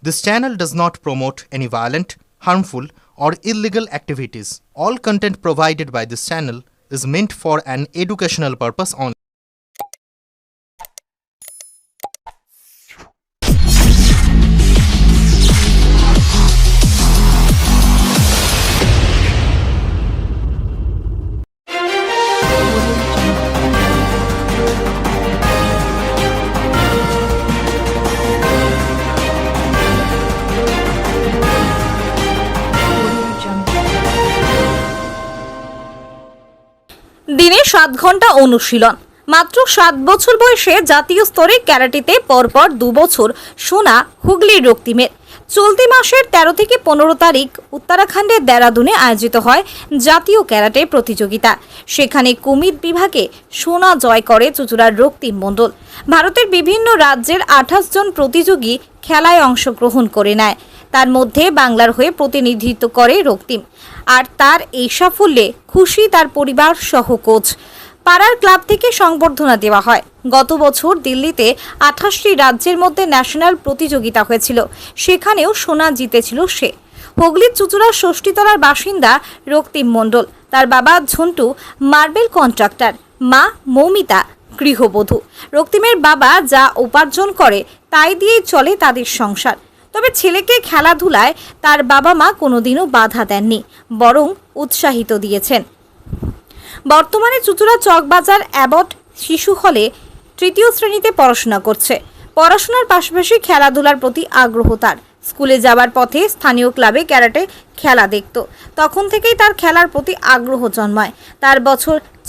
This channel does not promote any violent, harmful, or illegal activities. All content provided by this channel is meant for an educational purpose only. দিনে 7 ঘন্টা অনুশীলন। মাত্র 7 বছর বয়সে জাতীয় স্তরে ক্যারাটেতে পরপর 2 বছর সোনা হুগলির রক্তিমের। চলতি মাসের 13 থেকে 15 তারিখ উত্তরাখণ্ডের দেরাদুনে আয়োজিত হয় জাতীয় ক্যারাটে প্রতিযোগিতা। সেখানে কুমিত বিভাগে সোনা জয় করে চুঁচুড়ার রক্তিম মণ্ডল। ভারতের বিভিন্ন রাজ্যের 28 জন প্রতিযোগী খেলায় অংশগ্রহণ করে নেয়। তার মধ্যে বাংলার হয়ে প্রতিনিধিত্ব করে রক্তিম। আর তার এই সাফল্যে খুশি তার পরিবার সহ কোচ। পাড়ার ক্লাব থেকে সংবর্ধনা দেওয়া হয়। গত বছর দিল্লিতে 28টি রাজ্যের মধ্যে ন্যাশনাল প্রতিযোগিতা হয়েছিল, সেখানেও সোনা জিতেছিল সে। হুগলির চুঁচুড়ার ষষ্ঠীতলার বাসিন্দা রক্তিম মণ্ডল। তার বাবা ঝন্টু মার্বেল কন্ট্রাক্টর, মা মৌমিতা গৃহবধূ। রক্তিমের বাবা যা উপার্জন করে তাই দিয়েই চলে তাদের সংসার। তবে ছেলেকে খেলাধুলায় তার বাবা মা কোনোদিনও বাধা দেননি, বরং উৎসাহিত দিয়েছেন। বর্তমানে চুঁচুড়া চকবাজার অ্যাবট শিশু হলে 3য় শ্রেণীতে পড়াশোনা করছে। পড়াশোনার পাশাপাশি খেলাধুলার প্রতি আগ্রহ তার। স্কুলে যাওয়ার পথে স্থানীয় ক্লাবে ক্যারাটে খেলা দেখত। তখন থেকেই তার খেলার প্রতি আগ্রহ জন্মায়। তার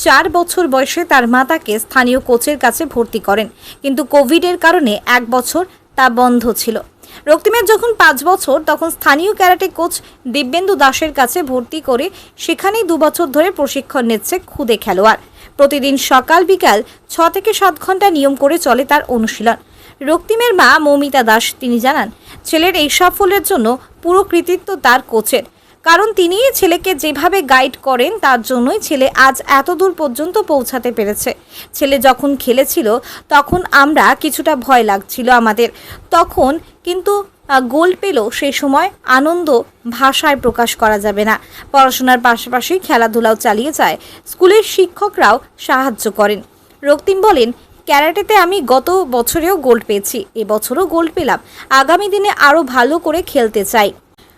4 বছর বয়সে তার মা তাকে স্থানীয় কোচের কাছে ভর্তি করেন, কিন্তু কোভিডের কারণে 1 বছর তা বন্ধ ছিল। রক্তিমের যখন 5 বছর, তখন স্থানীয় ক্যারাটে কোচ দিব্যেন্দু দাসের কাছে ভর্তি করে সেখানেই 2 বছর ধরে প্রশিক্ষণ নিচ্ছে খুদে খেলোয়াড়। প্রতিদিন সকাল বিকাল 6 থেকে 7 ঘন্টা নিয়ম করে চলে তার অনুশীলন। রক্তিমের মা মৌমিতা দাস তিনি জানান, ছেলের এই সাফল্যের জন্য পুরো কৃতিত্ব তার কোচের। কারণ তিনিই ছেলেকে যেভাবে গাইড করেন, তার জন্যই ছেলে আজ এত দূর পর্যন্ত পৌঁছাতে পেরেছে। ছেলে যখন খেলেছিল তখন আমরা কিছুটা ভয় লাগছিল আমাদের, তখন কিন্তু গোল পেল, সেই সময় আনন্দ ভাষায় প্রকাশ করা যাবে না। পড়াশোনার পাশাপাশি খেলাধুলাও চালিয়ে যায়। স্কুলের শিক্ষকরাও সাহায্য করেন। রক্তিম বলেন, ক্যারাটেতে আমি গত বছরেও গোল্ড পেয়েছি, এবছরও গোল্ড পেলাম। আগামী দিনে আরও ভালো করে খেলতে চাই।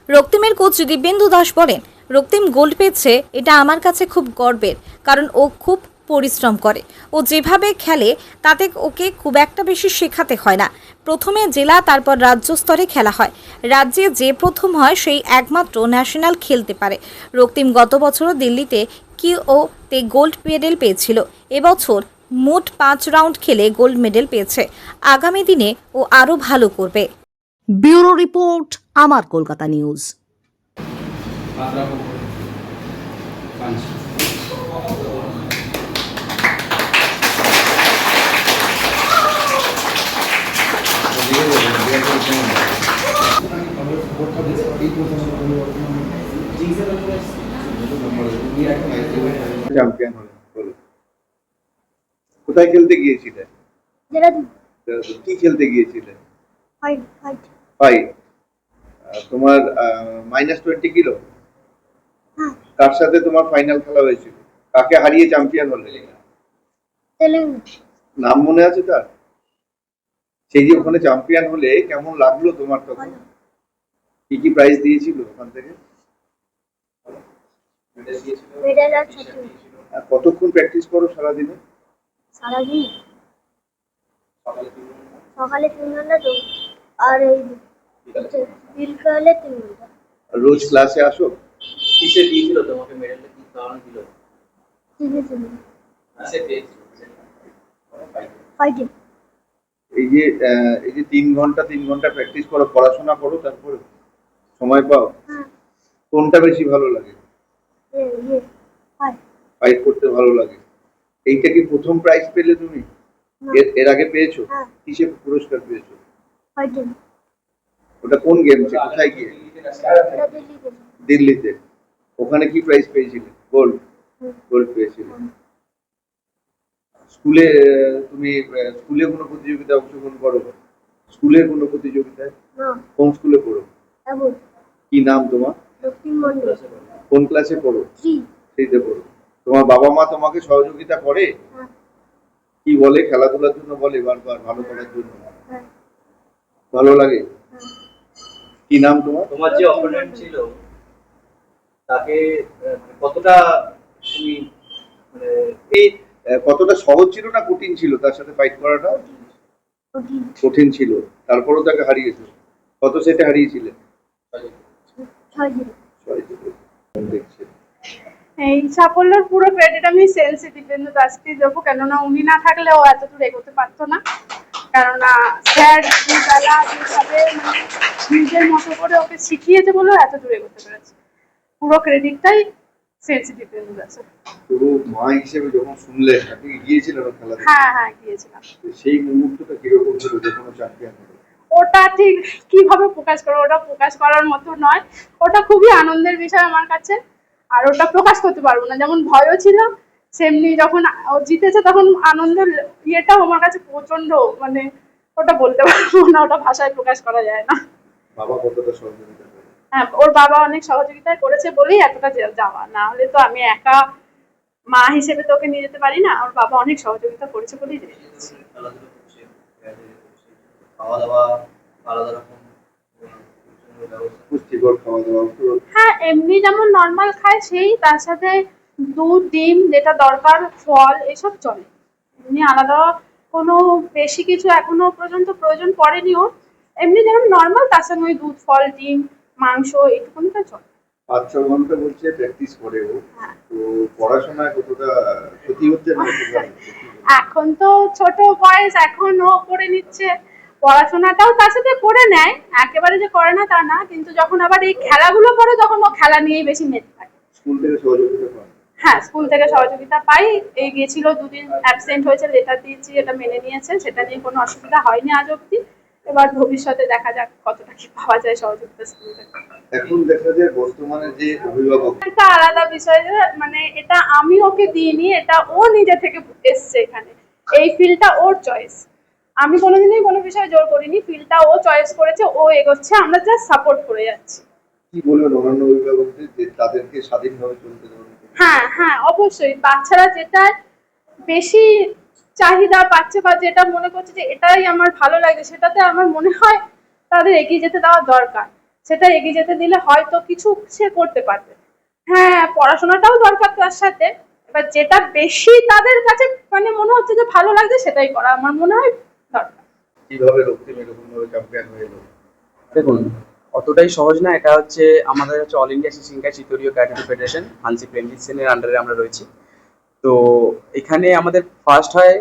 রক্তিমের কোচ দিব্যেন্দু দাস বলেন, রক্তিম গোল্ড পেয়েছে এটা আমার কাছে খুব গর্বের, কারণ ও খুব পরিশ্রম করে। ও যেভাবে খেলে তাতে ওকে খুব একটা বেশি শেখাতে হয় না। প্রথমে জেলা, তারপর রাজ্য স্তরে খেলা হয়। রাজ্যে যে প্রথম হয় সেই একমাত্র ন্যাশনাল খেলতে পারে। রক্তিম গত বছরও দিল্লিতে তে গোল্ড মেডেল পেয়েছিল। এবছর মোট 5 রাউন্ড খেলে গোল্ড মেডেল পেয়েছে। আগামী দিনে ও আরও ভালো করবে। ব্যুরো রিপোর্ট, আমার কলকাতা নিউজ। চ্যাম্পিয়ন হলেন, বলো কোথায় খেলতে গিয়েছিলে? কি খেলতে গিয়েছিলে? ফাইট। তোমার -20 কিলো। কার সাথে তোমার ফাইনাল খেলা হয়েছিল? কাকে হারিয়ে চ্যাম্পিয়ন হলে? নাম মনে আছে তার? সেই যে ওখানে চ্যাম্পিয়ন হলে কেমন লাগলো তোমার তখন? কি কি প্রাইজ দিয়েছিল ওখান থেকে? কতক্ষণ প্র্যাকটিস করো সারাদিনে? সারাদিন সকালে 3 ঘন্টা তো, আর এই বিকালে 3 ঘন্টা। রোজ ক্লাসে আসো? কিসে দিয়েছিল তোমাকে মেডেলটা, কি কারণ ছিল? ফাইটিং। এই যে 3 ঘন্টা প্র্যাকটিস করো, পড়াশোনা করো, তারপরে সময় পাও? কোনটা বেশি ভালো লাগে? ফাইট করতে ভালো লাগে। এইটা কি প্রথম প্রাইজ পেলে তুমি? এর আগে পেয়েছো? কিসে পুরস্কার পেয়েছো? ফাইটিং। ওটা কোন গেম? কোথায় গিয়ে? দিল্লিতে। ওখানে কি প্রাইজ পেয়েছিলে? গোল্ড পেয়েছিলে। স্কুলে তুমি স্কুলে কোনো প্রতিযোগিতায় অংশগ্রহণ করো? স্কুলের কোনো প্রতিযোগিতায়? না কোন স্কুলে পড়ো? এমন কি নাম তোমার? দক্ষিণ মন্ডল কোন ক্লাসে পড়ো? 3 সেইতে পড়ো। তোমার বাবা মা তোমাকে সহযোগিতা করে? হ্যাঁ কি বলে? খেলাধুলার জন্য বলে বারবার, ভালো করার জন্য? হ্যাঁ ভালো লাগে? হ্যাঁ। কি নাম তোমার? তোমার যে অপোনেন্ট ছিল তাকে কতটা তুমি মানে এই কতটা সহজ ছিল না কঠিন ছিল তার সাথে ফাইট করাটা? কঠিন কঠিন ছিল, তারপরেও তাকে হারিয়েছো। কত সেটে হারিয়েছিলে? 6-0 দেখছি। এই সাফল্যের পুরো ক্রেডিট আমি সেন্সিটিভ দীপেন্দু দাসকে দেবো, কেননা উনি না থাকলে ও এত দূর এগোতে পারতো না। কেননা স্যার দুবেলা যেভাবে মানে নিজের মতো করে ওকে শিখিয়েছে বলে এত দূর এগোতে পেরেছে। পুরো ক্রেডিটটাই সেন্সিটিভ দীপেন্দু দাসের। পুরো মা হিসেবে যখন শুনলে আপনি গিয়েছিলেন খেলা দেখতে? হ্যাঁ গিয়েছিলাম। সেই মুহূর্তটা কিরকম ছিল যে কোনো চ্যাম্পিয়ন হলো? ওটা ঠিক কিভাবে প্রকাশ করবো, ওটা প্রকাশ করার মতো নয়। ওটা খুবই আনন্দের বিষয় আমার কাছে, আর ওটা প্রকাশ করতে পারবো না। যেমন ভয়ও ছিল, সেমনি যখন ও জিতেছে তখন আনন্দের ইয়েটাও আমার কাছে প্রচন্ড, মানে ওটা বলতে পারবো না, ওটা ভাষায় প্রকাশ করা যায় না। বাবা কতটা সহযোগিতা করে? হ্যাঁ, ওর বাবা অনেক সহযোগিতা করেছে বলেই এতটা যাওয়া, না হলে তো আমি একা মা হিসেবে তো ওকে নিয়ে যেতে পারি না। ওর বাবা অনেক সহযোগিতা করেছে বলেই যেতে পেরেছি। খেলাধুলা করছে, খাওয়া দাওয়া আলাদা রকম ব্যবস্থা। পুষ্টিকর খাওয়া দাওয়া তো হ্যাঁ, এমনি যেমন নর্মাল খায় সেই, তার সাথে দুধ ডিম যেটা দরকার, ফল, এসব চলে। এমনি আলাদা কোনো বেশি কিছু এখনো পর্যন্ত প্রয়োজন পড়েনি ওর। এমনি যেমন নর্মাল, তার সঙ্গে ওই দুধ ফল ডিম মাংস এইটুকুনিটা চলে। 5-6 ঘন্টা বলছে প্র্যাকটিস করে ও। হ্যাঁ। তো পড়াশোনায় কতটা ক্ষতি হচ্ছে না? এখন তো ছোট বয়স, এখন ও করে নিচ্ছে পড়াশোনাটাও, তার সাথে করে নেয়, একেবারে যে করে না তা না, কিন্তু যখন আবার এই খেলাগুলো করে তখন ও খেলা নিয়েই বেশি মেতে থাকে। স্কুল থেকে সহযোগিতা পান? হ্যাঁ, স্কুল থেকে সহযোগিতা পাই। এই গেছিল 2 দিন অ্যাবসেন্ট হয়েছে, লেটার দিয়েছি, এটা মেনে নিয়েছে, সেটা নিয়ে কোনো অসুবিধা হয়নি আজ অব্দি। এবার ভবিষ্যতে দেখা যাক কতটা কি পাওয়া যায় সহযোগিতা স্কুল থেকে। এখন দেখা যায় বর্তমানে যে অভিভাবক, একটা আলাদা বিষয় যে মানে এটা আমি ওকে দিইনি, এটা ও নিজে থেকে এসছে এখানে। এই ফিল্ডটা ওর চয়েস, আমি কোনোদিনই কোনো বিষয়ে জোর করিনি। ফিল্ডটা ও চয়েস করেছে, ও এগোচ্ছে, আমরা জাস্ট সাপোর্ট করে যাচ্ছি। কি বলবেন অন্যান্য অভিভাবকদের যে তাদেরকে স্বাধীনভাবে চলতে দেবেন? হ্যাঁ অবশ্যই। বাচ্চারা যেটা বেশি চাহিদা পাচ্ছে বা যেটা মনে করছে যে এটাই আমার ভালো লাগে, সেটাতে আমার মনে হয় তাদের এগিয়ে যেতে দেওয়া দরকার। সেটা এগিয়ে যেতে দিলে হয়তো কিছু সে করতে পারবে। হ্যাঁ, পড়াশোনাটাও দরকার তার সাথে। এবার যেটা বেশি তাদের কাছে মানে মনে হচ্ছে যে ভালো লাগছে সেটাই করা আমার মনে হয় দরকার। কিভাবে রক্তিম এরকম ভাবে চ্যাম্পিয়ন হয়ে এলো? দেখুন, অতটাই সহজ না। এটা হচ্ছে আমাদের হচ্ছে all India Shishinkai Chitoryu karate federation, hanshi Premjit সেনের আন্ডারে আমরা রয়েছি। তো এখানে আমাদের ফার্স্ট হয়,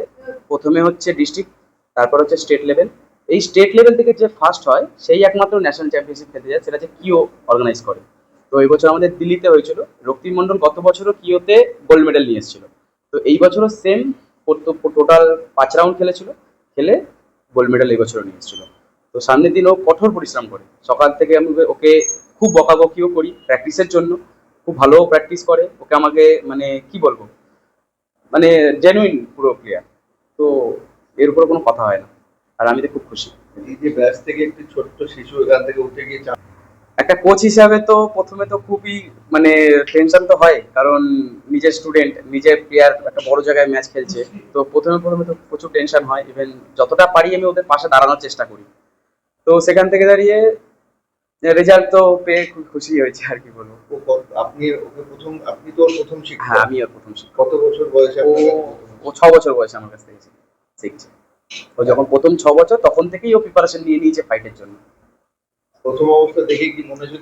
প্রথমে হচ্ছে ডিস্ট্রিক্ট, তারপর হচ্ছে স্টেট লেভেল। এই স্টেট লেভেল থেকে যে ফার্স্ট হয় সেই একমাত্র ন্যাশনাল চ্যাম্পিয়নশিপ খেলতে যায়, সেটা হচ্ছে কিও অর্গানাইজ করে। তো এই বছর আমাদের দিল্লিতে হয়েছিল। রক্তিম মণ্ডল গত বছরও কিওতে গোল্ড মেডেল নিয়ে এসেছিল। তো এই বছরও সেম টোটাল 5 রাউন্ড খেলেছিল, খেলে গোল্ড মেডেল এই বছরও নিয়ে এসেছিল। তো সামনের দিন ও কঠোর পরিশ্রম করে, সকাল থেকে আমি ওকে খুব বকাবকিও করি প্র্যাকটিসের জন্য, খুব ভালো প্র্যাকটিস করে। ওকে আমাকে মানে কি বলবো, মানে জেনুইন পুরো প্লেয়ার। তো এর উপরে কোনো কথা হয় না, আর আমি তো খুব খুশি। এই যে ব্যাচ থেকে একটি ছোট্ট শিশু এখান থেকে উঠে গিয়ে একটা কোচ হিসাবে তো প্রথমে তো খুবই মানে টেনশন তো হয়, কারণ নিজের স্টুডেন্ট, নিজের প্লেয়ার একটা বড় জায়গায় ম্যাচ খেলছে। তো প্রথমে তো প্রচুর টেনশন হয়। ইভেন যতটা পারি আমি ওদের পাশে দাঁড়ানোর চেষ্টা করি। তো সেখান থেকে দাঁড়িয়ে রেজাল্ট তো পেয়ে খুব খুশি হয়েছে, আর কি বলবো। আপনি ওকে প্রথম, আপনি তো ওর প্রথম শিক্ষক। হ্যাঁ, আমি ওর প্রথম শিক্ষক। কত বছর বয়সে? ও 6 বছর বয়সে আমার কাছ থেকে শিখছে। ও যখন প্রথম 6 বছর তখন থেকেই ও প্রিপারেশন নিয়ে নিয়েছে ফাইটের জন্য। প্রথম অবস্থা দেখে কি মনে হয়েছিল?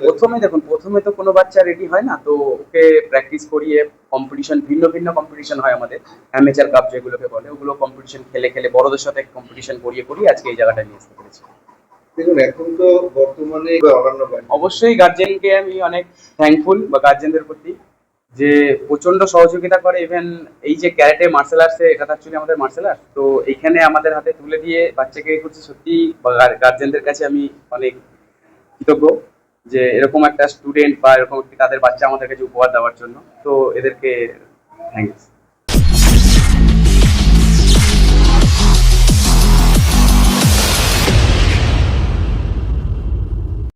প্রথমে তো কোনো বাচ্চা রেডি হয় না। তো ওকে প্র্যাকটিস করিয়ে কম্পিটিশন, ভিন্ন কম্পিটিশন হয় আমাদের, অ্যামেচার কাপ যেগুলোকে বলে, ওগুলো কম্পিটিশন খেলে বড়দের সাথে কম্পিটিশন করিয়ে আজকে এই জায়গাটা নিয়ে আসতে পেরেছি। দেখুন, এখন তো বর্তমানে অন্যান্য অবশ্যই গার্জেনকে আমি অনেক থ্যাঙ্কফুল, বা গার্জেনদের প্রতি, যে প্রচন্ড সহযোগিতা করে। ইভেন এই যে ক্যারাটে মার্শাল আর্টসে, এটা অ্যাকচুয়ালি আমাদের মার্শাল আর্ট, তো এইখানে আমাদের হাতে তুলে দিয়ে বাচ্চাকে করছে, সত্যি গার্জেনদের কাছে আমি অনেক কৃতজ্ঞ যে এরকম একটা স্টুডেন্ট বা এরকম তাদের বাচ্চা আমাদের কাছে উপহার দেওয়ার জন্য। তো এদেরকে থ্যাঙ্কস।